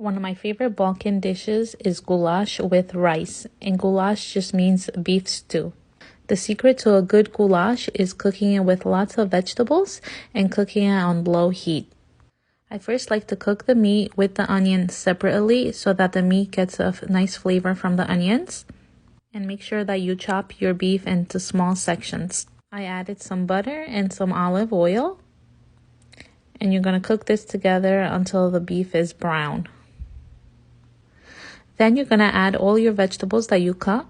One of my favorite Balkan dishes is goulash with rice, and goulash just means beef stew. The secret to a good goulash is cooking it with lots of vegetables and cooking it on low heat. I first like to cook the meat with the onions separately so that the meat gets a nice flavor from the onions. And make sure that you chop your beef into small sections. I added some butter and some olive oil. And you're going to cook this together until the beef is brown. Then you're going to add all your vegetables that you cut.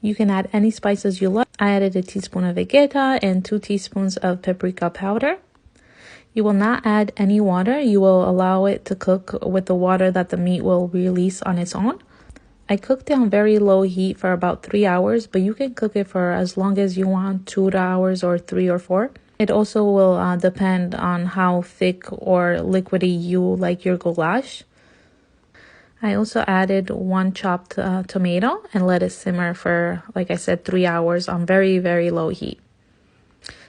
You can add any spices you like. I added a teaspoon of vegeta and 2 teaspoons of paprika powder. You will not add any water. You will allow it to cook with the water that the meat will release on its own. I cooked it on very low heat for about 3 hours, but you can cook it for as long as you want, 2 hours or 3 or 4. It also will depend on how thick or liquidy you like your goulash. I also added 1 chopped tomato and let it simmer for, like I said, 3 hours on very, very low heat.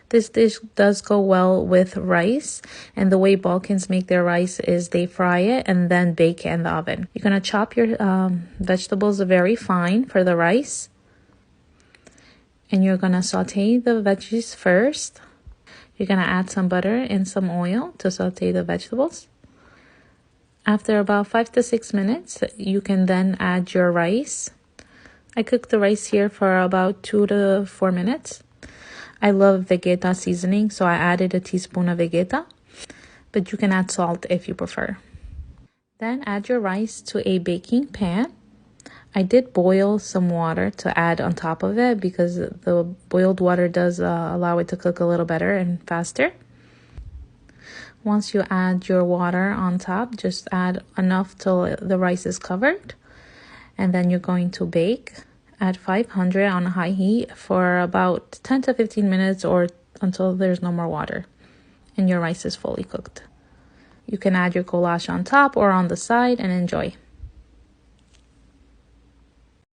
This dish does go well with rice, and the way Balkans make their rice is they fry it and then bake it in the oven. You're going to chop your vegetables very fine for the rice, and you're going to saute the veggies first. You're going to add some butter and some oil to saute the vegetables. After about 5 to 6 minutes, you can then add your rice. I cooked the rice here for about 2 to 4 minutes. I love vegeta seasoning, so I added a teaspoon of vegeta, but you can add salt if you prefer. Then add your rice to a baking pan. I did boil some water to add on top of it because the boiled water does allow it to cook a little better and faster. Once you add your water on top, just add enough till the rice is covered. And then you're going to bake at 500 on high heat for about 10 to 15 minutes or until there's no more water and your rice is fully cooked. You can add your goulash on top or on the side and enjoy.